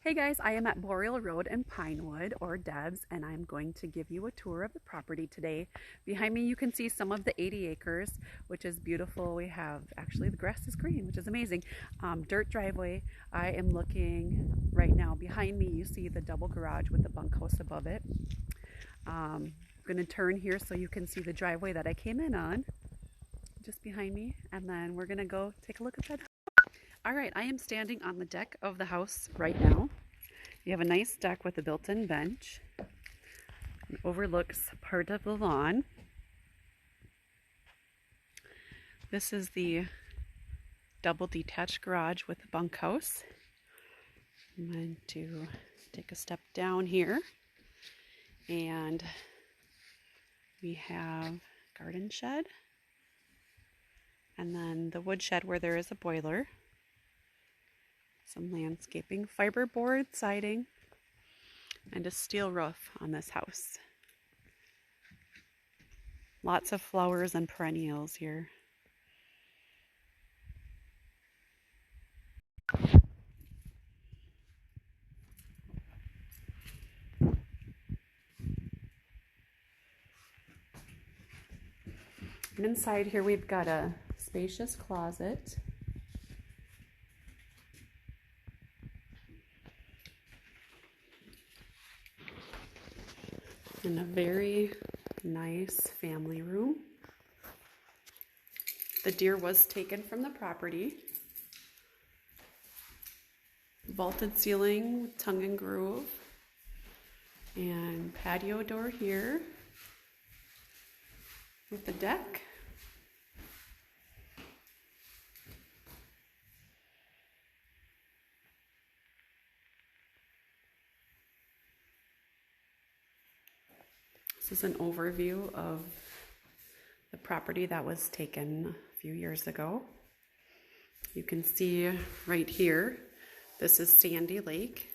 Hey guys, I am at Boreal Road in Pinewood, or Debs, and I'm going to give you a tour of the property today. Behind me you can see some of the 80 acres, which is beautiful. We have, actually the grass is green, which is amazing. Dirt driveway. I am looking right now. Behind me you see the double garage with the bunkhouse above it. I'm going to turn here so you can see the driveway that I came in on, just behind me, and then we're going to go take a look at that. All right, I am standing on the deck of the house right now. You have a nice deck with a built-in bench. It overlooks part of the lawn. This is the double detached garage with the bunkhouse. I'm going to take a step down here, and we have garden shed, and then the wood shed where there is a boiler. Some landscaping, fiberboard siding, and a steel roof on this house. Lots of flowers and perennials here. And inside here we've got a spacious closet. And a very nice family room. The deer was taken from the property. Vaulted ceiling with tongue and groove. And patio door here with the deck. This is an overview of the property that was taken a few years ago. You can see right here, this is Sandy Lake.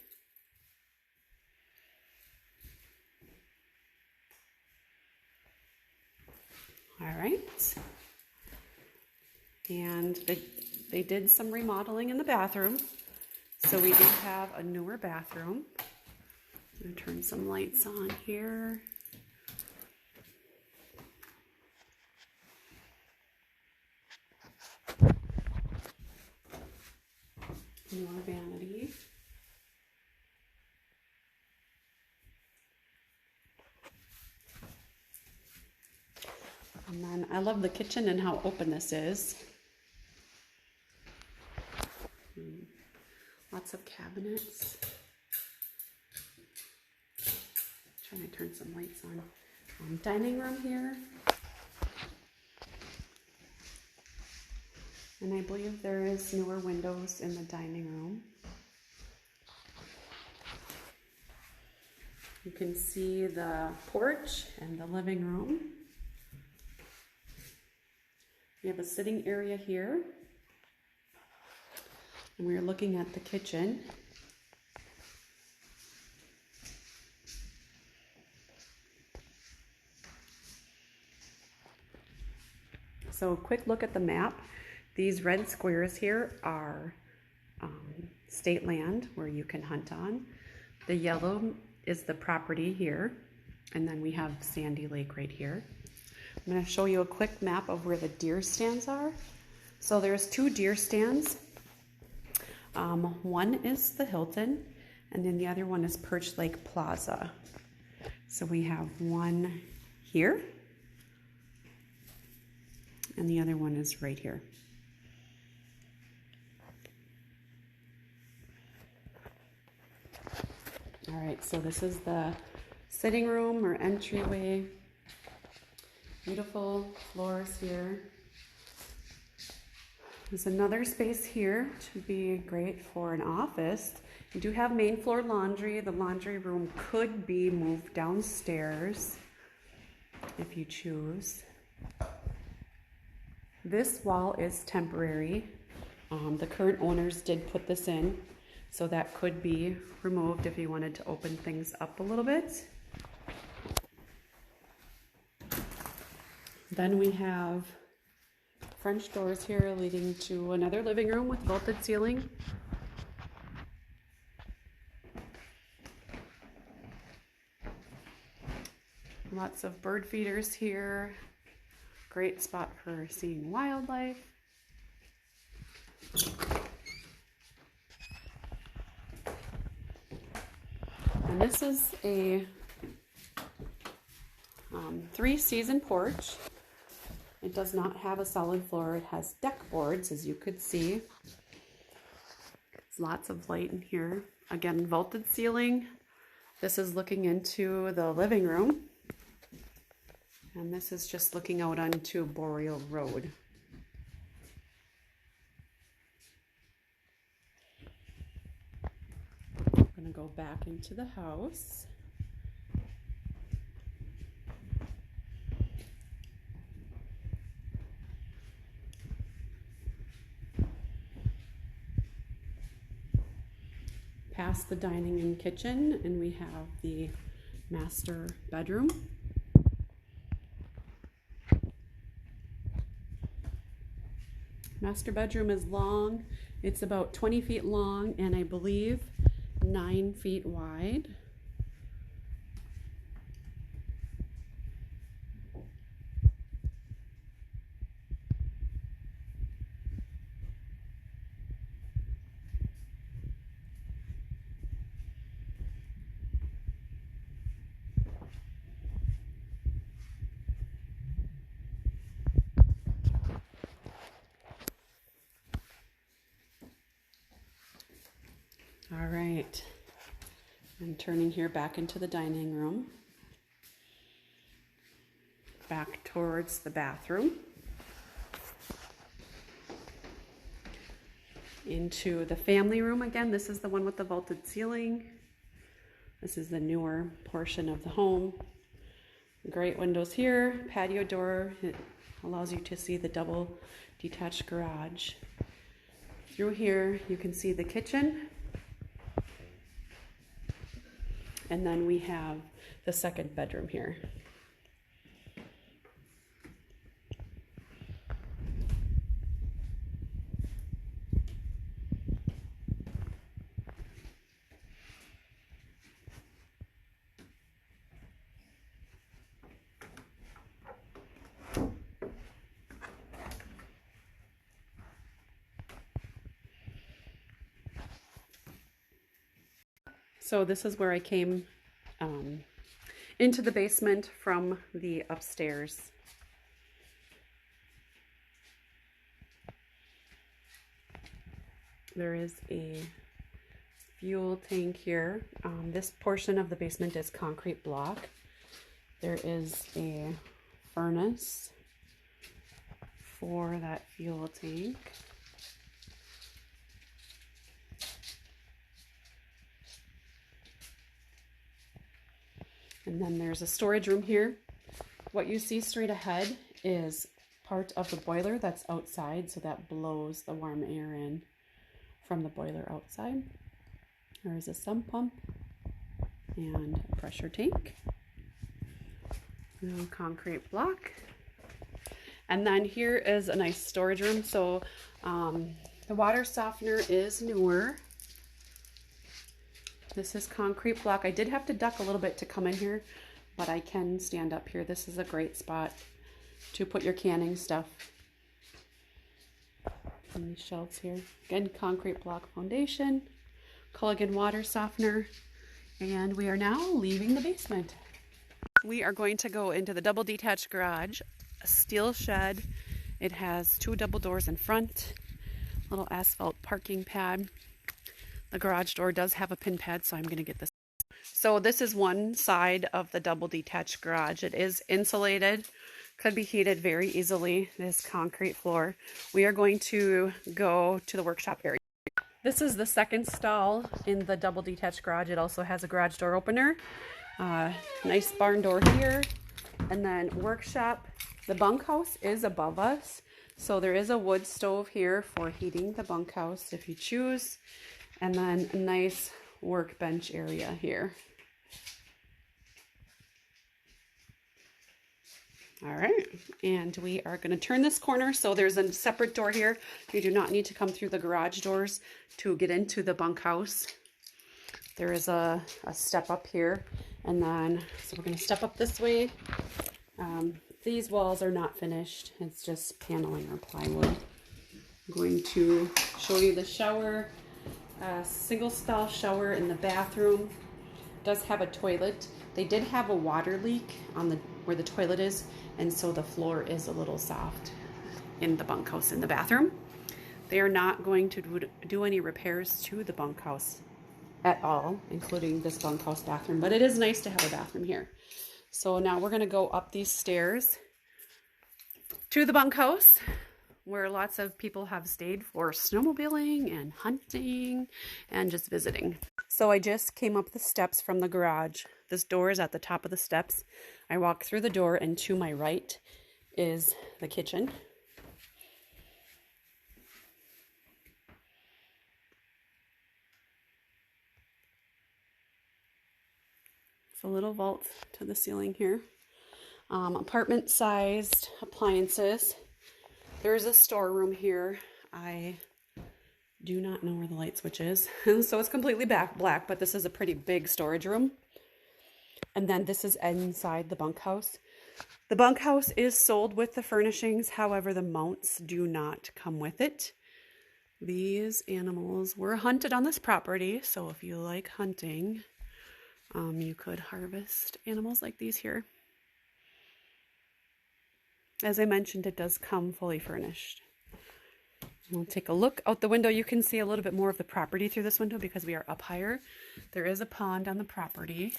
All right. And they did some remodeling in the bathroom. So we do have a newer bathroom. I'm going to turn some lights on here. More vanity. And then I love the kitchen and how open this is. Lots of cabinets. Trying to turn some lights on. Dining room here. And I believe there is newer windows in the dining room. You can see the porch and the living room. We have a sitting area here. And we are looking at the kitchen. So a quick look at the map. These red squares here are state land where you can hunt on. The yellow is the property here, and then we have Sandy Lake right here. I'm going to show you a quick map of where the deer stands are. So there's two deer stands. One is the Hilton, and then the other one is Perch Lake Plaza. So we have one here, and the other one is right here. All right, so this is the sitting room or entryway. Beautiful floors here. There's another space here, which would be great for an office. You do have main floor laundry. The laundry room could be moved downstairs if you choose. This wall is temporary. The current owners did put this in, so that could be removed if you wanted to open things up a little bit. Then we have French doors here leading to another living room with vaulted ceiling. Lots of bird feeders here. Great spot for seeing wildlife. And this is a 3-season porch. It does not have a solid floor. It has deck boards, as you could see. There's lots of light in here. Again, vaulted ceiling. This is looking into the living room. And this is just looking out onto Boreal Road. I'm going to go back into the house. Past the dining and kitchen, and we have the master bedroom. Master bedroom is long. It's about 20 feet long and I believe 9 feet wide. All right, I'm turning here back into the dining room, back towards the bathroom, into the family room again. This is the one with the vaulted ceiling. This is the newer portion of the home. Great windows here, patio door. It allows you to see the double detached garage. Through here, you can see the kitchen. And then we have the second bedroom here. So this is where I came into the basement from the upstairs. There is a fuel tank here. This portion of the basement is concrete block. There is a furnace for that fuel tank. And then there's a storage room here. What you see straight ahead is part of the boiler that's outside, so that blows the warm air in from the boiler outside. There is a sump pump and a pressure tank. Concrete block. And then here is a nice storage room. So the water softener is newer. This is concrete block. I did have to duck a little bit to come in here, but I can stand up here. This is a great spot to put your canning stuff. And these shelves here. Again, concrete block foundation, Culligan water softener, and we are now leaving the basement. We are going to go into the double detached garage, a steel shed. It has 2 double doors in front, little asphalt parking pad. The garage door does have a pin pad, so I'm going to get this. So this is one side of the double detached garage. It is insulated, could be heated very easily, this concrete floor. We are going to go to the workshop area. This is the second stall in the double detached garage. It also has a garage door opener. Nice barn door here. And then workshop. The bunkhouse is above us. So there is a wood stove here for heating the bunkhouse if you choose. And then a nice workbench area here. All right, and we are going to turn this corner. So there's a separate door here. You do not need to come through the garage doors to get into the bunkhouse. There is a step up here, And then, so we're going to step up this way. These walls are not finished. It's just paneling or plywood. I'm going to show you the shower. Single stall shower in the bathroom. It does have a toilet. They did have a water leak on the where the toilet is, and so the floor is a little soft in the bunkhouse in the bathroom. They are not going to do any repairs to the bunkhouse at all, including this bunkhouse bathroom, but it is nice to have a bathroom here. So now we're going to go up these stairs to the bunkhouse, where lots of people have stayed for snowmobiling and hunting and just visiting. So I just came up the steps from the garage. This door is at the top of the steps. I walk through the door, and to my right is the kitchen. It's a little vault to the ceiling here. Apartment sized appliances. There's a storeroom here. I do not know where the light switch is. So it's completely black, but this is a pretty big storage room. And then this is inside the bunkhouse. The bunkhouse is sold with the furnishings. However, the mounts do not come with it. These animals were hunted on this property. So if you like hunting, you could harvest animals like these here. As I mentioned, it does come fully furnished. We'll take a look out the window. You can see a little bit more of the property through this window because we are up higher. There is a pond on the property.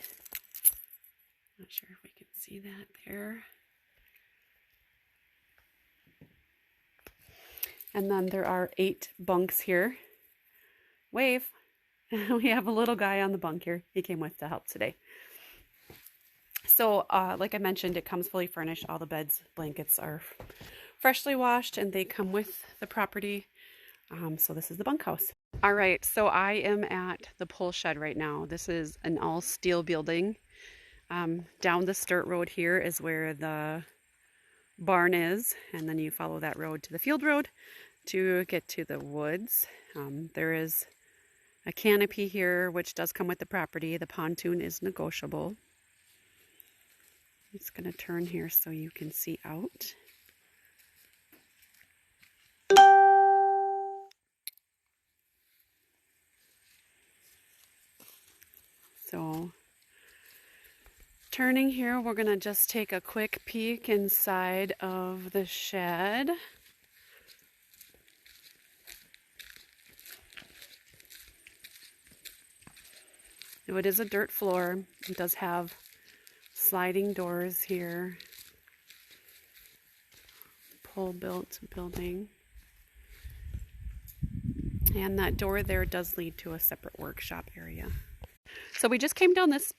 Not sure if we can see that there. And then there are 8 bunks here. Wave. We have a little guy on the bunk here. He came with to help today. So, like I mentioned, it comes fully furnished. All the beds, blankets are freshly washed, and they come with the property. So this is the bunkhouse. All right, so I am at the pole shed right now. This is an all steel building. Down the dirt road here is where the barn is, and then you follow that road to the field road to get to the woods. There is a canopy here, which does come with the property. The pontoon is negotiable. I'm just going to turn here so you can see out. So, turning here, we're going to just take a quick peek inside of the shed. Now, it is a dirt floor. It does have sliding doors here. Pole-built building. And that door there does lead to a separate workshop area. So we just came down this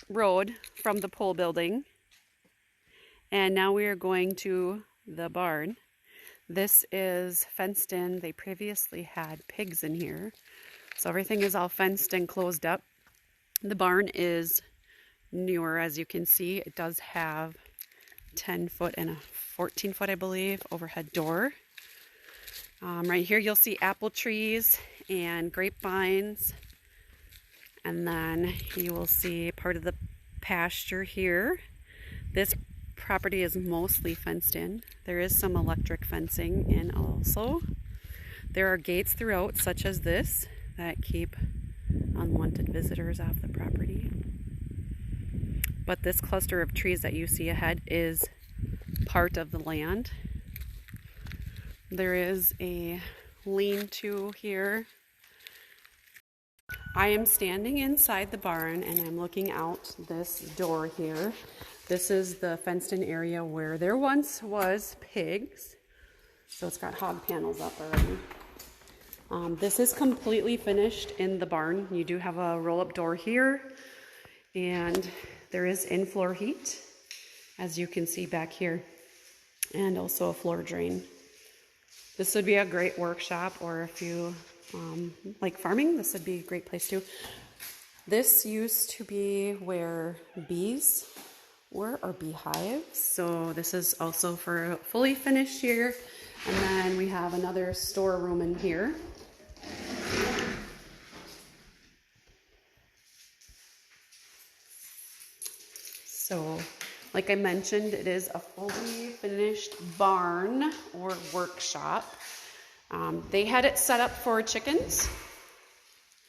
road from the pole building, and now we are going to the barn. This is fenced in. They previously had pigs in here, so everything is all fenced and closed up. The barn is newer, as you can see. It does have 10-foot and a 14-foot, I believe, overhead door. Right here you'll see apple trees and grapevines, and then you will see part of the pasture here. This property is mostly fenced in. There is some electric fencing in also. There are gates throughout, such as this, that keep unwanted visitors off the property. But this cluster of trees that you see ahead is part of the land. There is a lean-to here. I am standing inside the barn, and I'm looking out this door here. This is the fenced-in area where there once was pigs. So it's got hog panels up already. This is completely finished in the barn. You do have a roll-up door here, and there is in-floor heat, as you can see back here, and also a floor drain. This would be a great workshop, or if you like farming, this would be a great place too. This used to be where bees were, or beehives. So this is also for fully finished here. And then we have another storeroom in here. So, like I mentioned, it is a fully finished barn or workshop. They had it set up for chickens.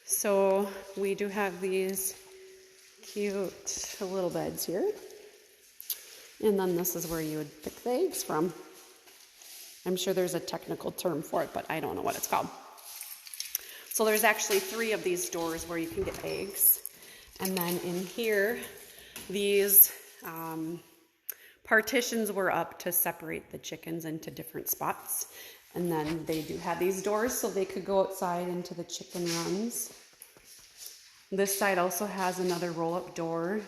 So we do have these cute little beds here. And then this is where you would pick the eggs from. I'm sure there's a technical term for it, but I don't know what it's called. So there's actually 3 of these doors where you can get eggs. And then in here, these partitions were up to separate the chickens into different spots. And then they do have these doors so they could go outside into the chicken runs. This side also has another roll-up door.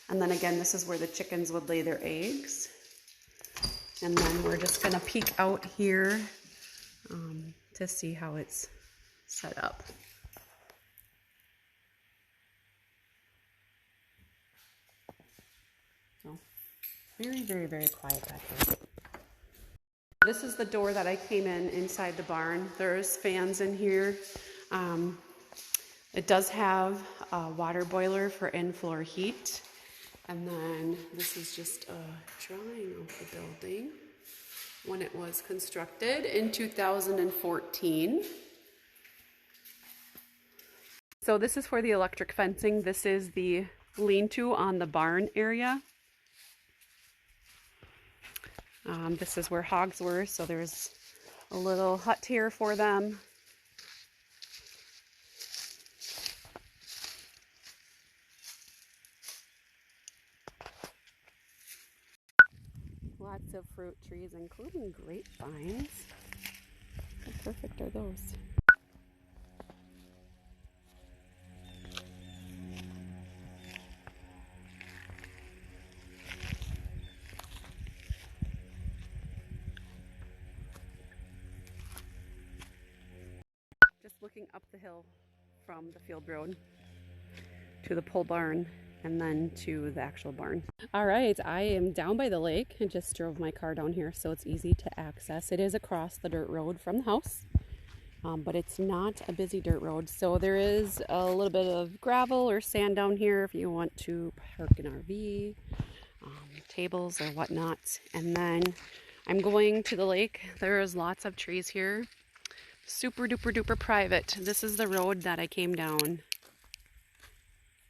And then again, this is where the chickens would lay their eggs. And then we're just gonna peek out here to see how it's set up. So very, very, very quiet back here. This is the door that I came in inside the barn. There's fans in here. It does have a water boiler for in-floor heat. And then this is just a drawing of the building when it was constructed in 2014. So this is for the electric fencing. This is the lean-to on the barn area. This is where hogs were, so there's a little hut here for them. Lots of fruit trees, including grapevines. How perfect are those? Just looking up the hill from the field road to the pole barn and then to the actual barn. All right, I am down by the lake and just drove my car down here so it's easy to access. It is across the dirt road from the house, but it's not a busy dirt road. So there is a little bit of gravel or sand down here if you want to park an RV, tables or whatnot. And then I'm going to the lake. There's lots of trees here. Super duper duper private. This is the road that I came down.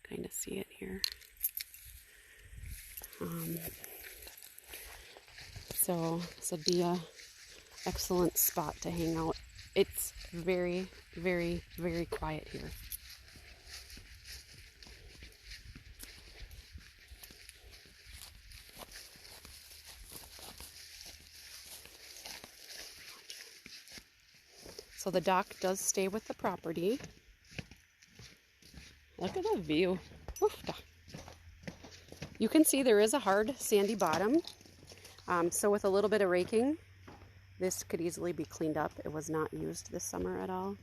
Kind of see it here. So this would be a excellent spot to hang out. It's very, very, very quiet here. So the dock does stay with the property. Look at that view. Oof. You can see there is a hard sandy bottom. So with a little bit of raking, this could easily be cleaned up. It was not used this summer at all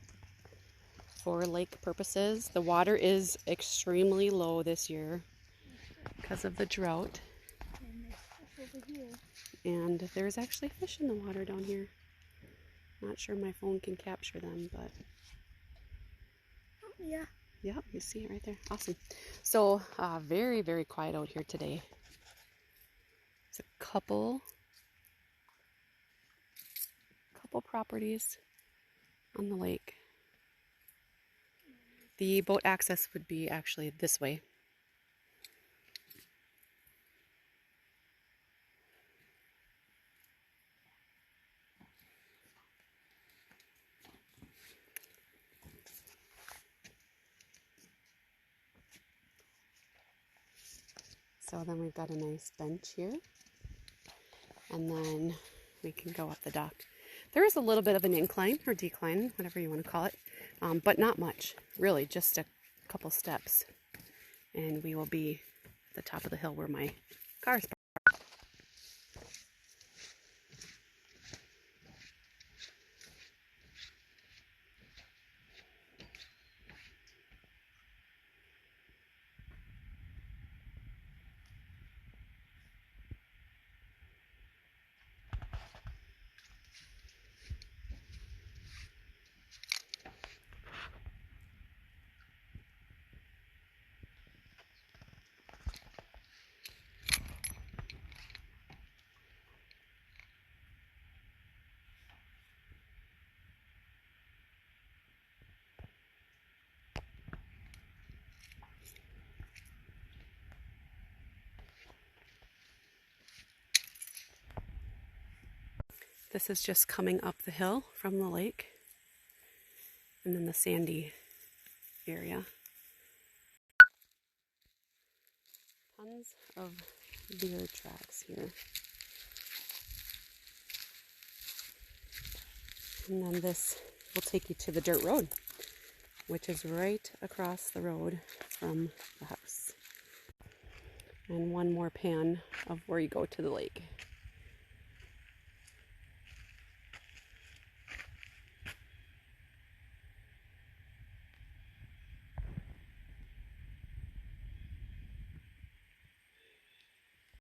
for lake purposes. The water is extremely low this year because of the drought. And there's actually fish in the water down here. Not sure my phone can capture them, but yeah. Yeah, you see it right there. Awesome. So very, very quiet out here today. There's a couple properties on the lake. The boat access would be actually this way. So then we've got a nice bench here. And then we can go up the dock. There is a little bit of an incline or decline, whatever you want to call it, but not much, really, just a couple steps. And we will be at the top of the hill where my car is parked. This is just coming up the hill from the lake, and then the sandy area. Tons of deer tracks here. And then this will take you to the dirt road, which is right across the road from the house. And one more pan of where you go to the lake.